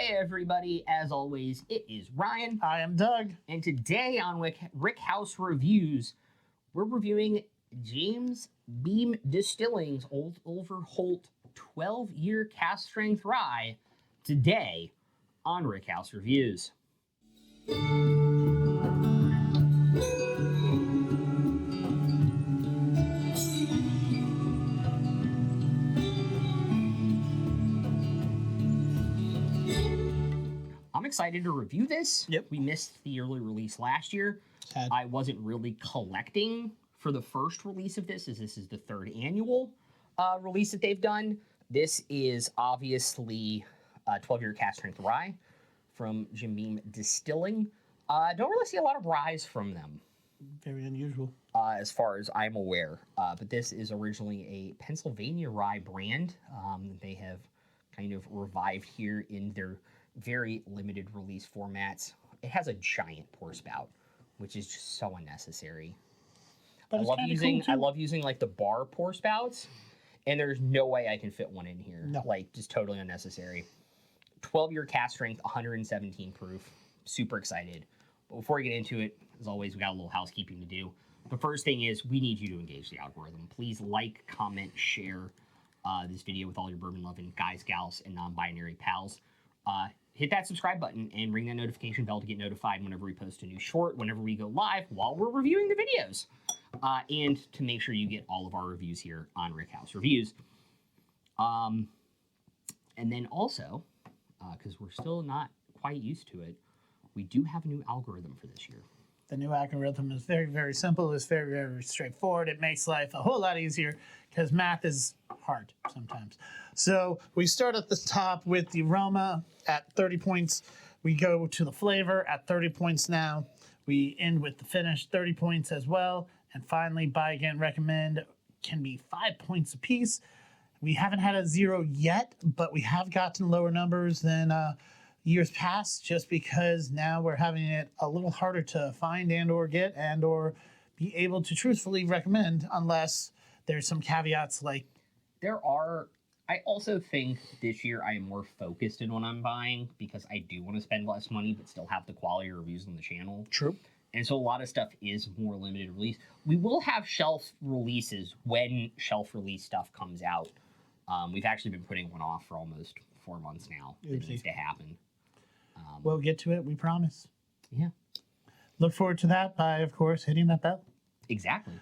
Hey everybody, as always, it is Ryan. I am Doug. And today on Rick House Reviews, we're reviewing Jim Beam Distilling's Old Overholt 12-year cask strength rye today on Rick House Reviews. I'm excited to review this. Yep. We missed the early release last year. I wasn't really collecting for the first release of this, as this is the third annual release that they've done. This is obviously 12-year cask strength rye from Jim Beam Distilling. Don't really see a lot of ryes from them. Very unusual. As far as I'm aware. But this is originally a Pennsylvania rye brand. They have kind of revived here in their very limited release formats. It has a giant pour spout, which is just so unnecessary. But I love using like the bar pour spouts, and there's no way I can fit one in here. No. Like, just totally unnecessary. 12-year cask strength, 117 proof. Super excited. But before we get into it, as always, we got a little housekeeping to do. The first thing is we need you to engage the algorithm. Please like, comment, share this video with all your bourbon-loving guys, gals, and non-binary pals. Hit that subscribe button and ring that notification bell to get notified whenever we post a new short, whenever we go live while we're reviewing the videos. And to make sure you get all of our reviews here on Rick House Reviews. And then also, because we're still not quite used to it, we do have a new algorithm for this year. The new algorithm is very, very simple. It's very, very straightforward. It makes life a whole lot easier because math is hard sometimes. So we start at the top with the aroma at 30 points. We go to the flavor at 30 points now. We end with the finish, 30 points as well. And finally, buy again, recommend can be 5 points apiece. We haven't had a 0 yet, but we have gotten lower numbers than years past, just because now we're having it a little harder to find and or get and or be able to truthfully recommend, unless there's some caveats like I also think this year I am more focused in what I'm buying because I do want to spend less money but still have the quality reviews on the channel. True. And so a lot of stuff is more limited release. We will have shelf releases when shelf release stuff comes out. We've actually been putting one off for almost 4 months now. It needs to happen. We'll get to it, we promise. Yeah. Look forward to that by, of course, hitting that bell. Exactly.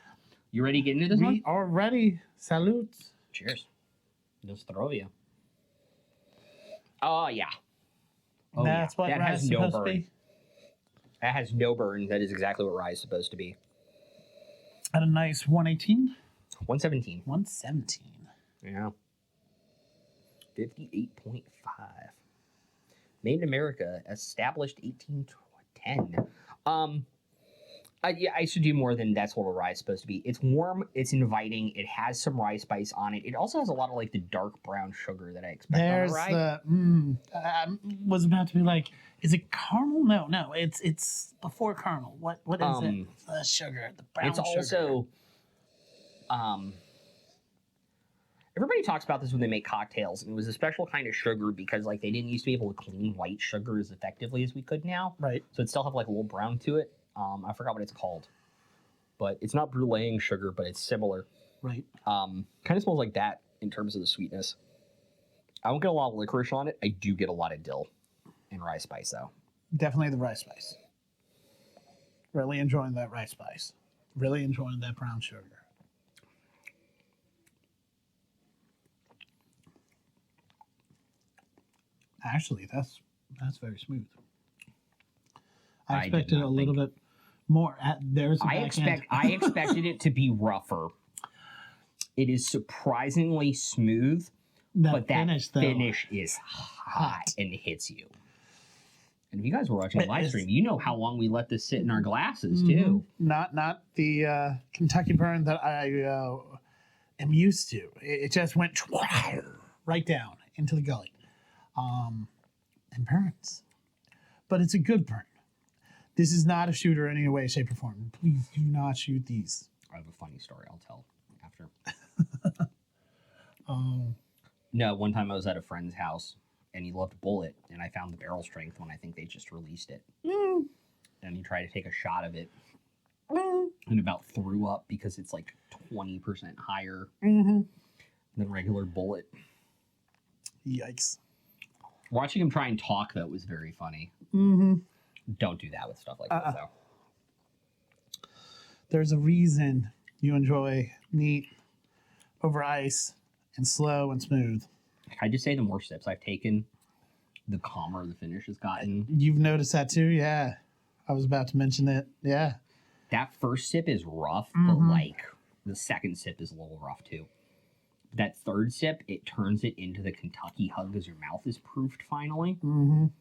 You ready to get into this one? We are ready. Salute. Cheers. Nostrovia. Oh, yeah. Oh, That's what rye is supposed to be. That has no burn. That is exactly what rye is supposed to be. At a nice 118? 117. 117. Yeah. 58.5. Made in America, established 1810. Yeah, I should do more than that's what a rye is supposed to be. It's warm, it's inviting, it has some rye spice on it. It also has a lot of like the dark brown sugar that I expect on a rye. I was about to be like, is it caramel? No, it's before caramel. What is it? The sugar, the brown sugar. It's also, everybody talks about this when they make cocktails, and it was a special kind of sugar because like they didn't used to be able to clean white sugar as effectively as we could now. Right. So it still have like a little brown to it. I forgot what it's called, but it's not bruleeing sugar, but it's similar. Right. Kind of smells like that in terms of the sweetness. I don't get a lot of licorice on it. I do get a lot of dill and rye spice though. Definitely the rye spice. Really enjoying that rye spice. Really enjoying that brown sugar. Actually, that's very smooth. I expected a little bit more. There's I expected it to be rougher. It is surprisingly smooth, but that finish is hot and hits you. And if you guys were watching the live stream, you know how long we let this sit in our glasses too. Not the Kentucky burn that I am used to. It just went right down into the gully, and burns. But it's a good burn. This is not a shooter in any way, shape, or form. Please do not shoot these. I have a funny story I'll tell after. No, one time I was at a friend's house and he loved Bullet, and I found the barrel strength when I think they just released it. And he tried to take a shot of it and about threw up because it's like 20% higher than regular Bullet. Yikes. Watching him try and talk, though, was very funny. Don't do that with stuff like this, though. There's a reason you enjoy neat over ice and slow and smooth. I just say the more sips I've taken, the calmer the finish has gotten. You've noticed that too? Yeah. I was about to mention it. Yeah. That first sip is rough, but like the second sip is a little rough too. That third sip, it turns it into the Kentucky hug as your mouth is proofed finally. And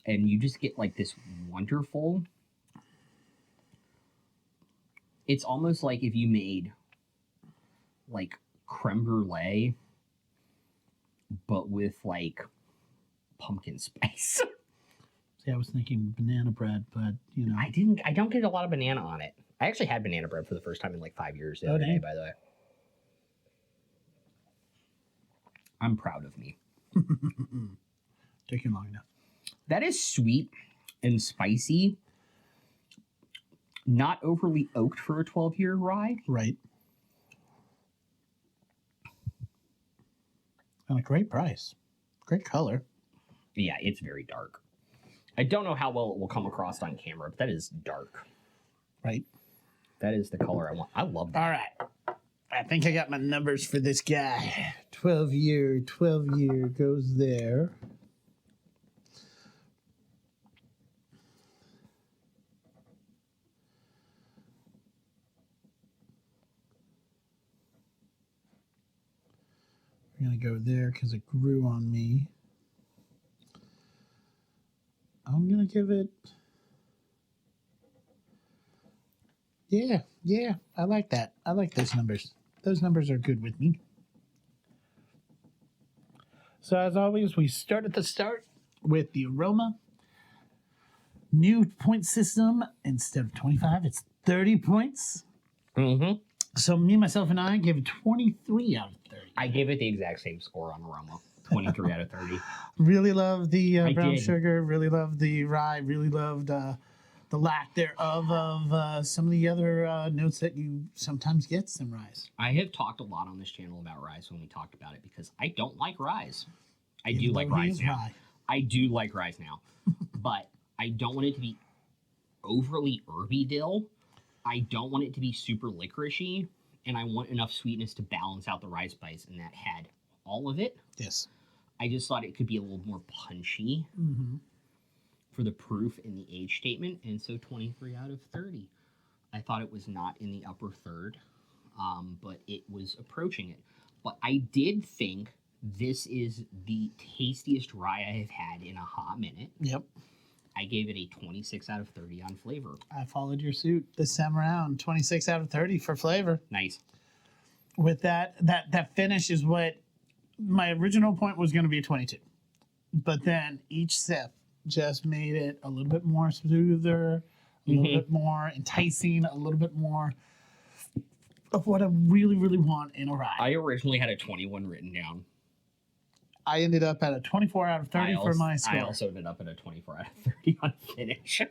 you just get like this wonderful. It's almost like if you made like creme brulee, but with like pumpkin spice. See, I was thinking banana bread, but you know. I don't get a lot of banana on it. I actually had banana bread for the first time in like 5 years the other day, by the way. I'm proud of me. Taking long enough. That is sweet and spicy. Not overly oaked for a 12-year rye. Right. And a great price. Great color. Yeah, it's very dark. I don't know how well it will come across on camera, but that is dark. Right. That is the color I want. I love that. All right. I think I got my numbers for this guy. 12 year goes there. We're going to go there because it grew on me. I'm going to give it... Yeah, I like that. I like those numbers. Those numbers are good with me. So as always, we start at the start with the aroma. New point system, instead of 25, it's 30 points. So me, myself, and I give it 23 out of 30. I gave it the exact same score on aroma. 23 out of 30. Really love the brown did. sugar. Really love the rye. Really loved the lack thereof of some of the other notes that you sometimes get some ryes. I have talked a lot on this channel about ryes when we talked about it because I don't like ryes. I do like ryes now. I do like ryes now. But I don't want it to be overly herby dill. I don't want it to be super licoricey. And I want enough sweetness to balance out the rye spice, and that had all of it. Yes. I just thought it could be a little more punchy for the proof in the age statement, and so 23 out of 30. I thought it was not in the upper third, but it was approaching it. But I did think this is the tastiest rye I have had in a hot minute. Yep. I gave it a 26 out of 30 on flavor. I followed your suit this time around. 26 out of 30 for flavor. Nice. With that finish is what my original point was going to be 22. But then each sip just made it a little bit more smoother, a little bit more enticing, a little bit more of what I really, really want in a rye. I originally had a 21 written down. I ended up at a 24 out of 30 for my score. I also ended up at a 24 out of 30 on finish.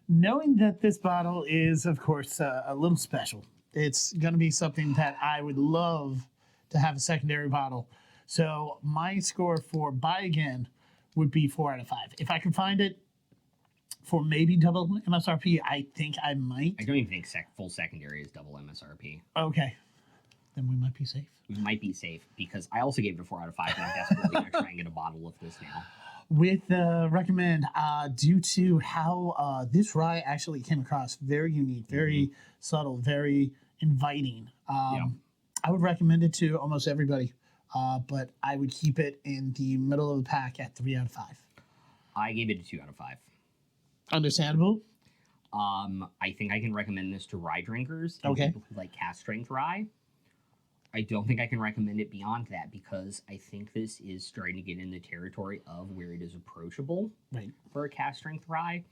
Knowing that this bottle is, of course, a little special, it's going to be something that I would love to have a secondary bottle. So my score for buy again would be 4 out of 5. If I can find it for maybe double MSRP, I think I might. I don't even think full secondary is double MSRP. Okay. Then we might be safe. We might be safe because I also gave it a 4 out of 5 and I'm desperately going to try and get a bottle of this now. With recommend, due to how this rye actually came across, very unique, very subtle, very inviting. I would recommend it to almost everybody, but I would keep it in the middle of the pack at 3 out of 5. I gave it a 2 out of 5. Understandable. I think I can recommend this to rye drinkers and Okay. people who like cask strength rye. I don't think I can recommend it beyond that because I think this is starting to get in the territory of where it is approachable for a cask strength rye,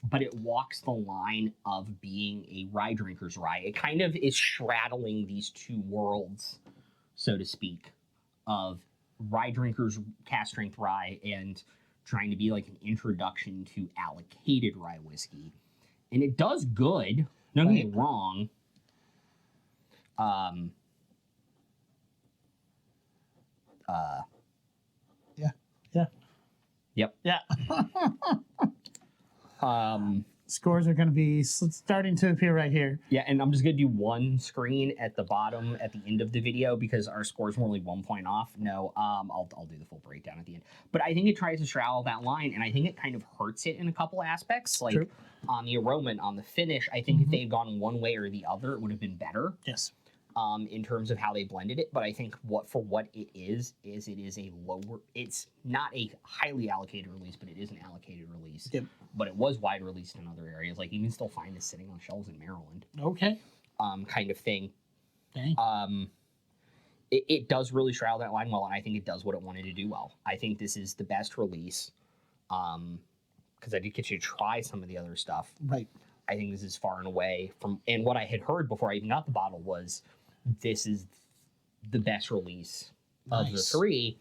but it walks the line of being a rye drinker's rye. It kind of is straddling these two worlds, so to speak, of rye drinkers cask strength rye and trying to be like an introduction to allocated rye whiskey. And it does good. Don't get me wrong. Yeah. Yeah. Yep. Yeah. Um, Scores are going to be starting to appear right here. yeah, and I'm just gonna do one screen at the bottom at the end of the video because our scores were only 1 point off. No, I'll do the full breakdown at the end. But I think it tries to straddle that line, and I think it kind of hurts it in a couple aspects. Like True. on the aroma and on the finish, I think if they had gone one way or the other, it would have been better. Yes. In terms of how they blended it, but I think for what it is it is a lower. It's not a highly allocated release, but it is an allocated release. Yep. But it was wide released in other areas. Like you can still find this sitting on shelves in Maryland. Okay. Kind of thing. Dang. It does really straddle that line well, and I think it does what it wanted to do well. I think this is the best release. Because I did get you to try some of the other stuff. Right. I think this is far and away from, and what I had heard before I even got the bottle was this is the best release of the three.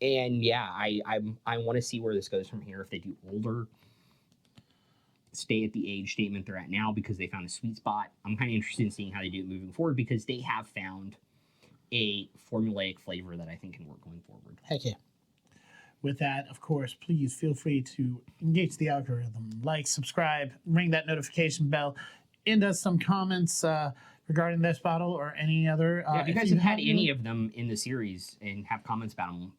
And yeah, I want to see where this goes from here. If they do older, stay at the age statement they're at now because they found a sweet spot. I'm kind of interested in seeing how they do it moving forward because they have found a formulaic flavor that I think can work going forward. Heck yeah. With that, of course, please feel free to engage the algorithm, like, subscribe, ring that notification bell, end us some comments regarding this bottle or any other. If you guys have had any of them in the series and have comments about them,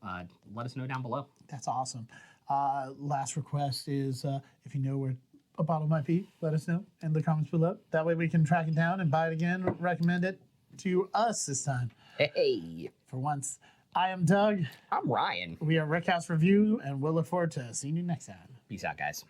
let us know down below. That's awesome. Last request is if you know where a bottle might be, let us know in the comments below. That way we can track it down and buy it again, recommend it to us this time. Hey. For once. I am Doug. I'm Ryan. We are Rickhouse Review, and we'll look forward to seeing you next time. Peace out, guys.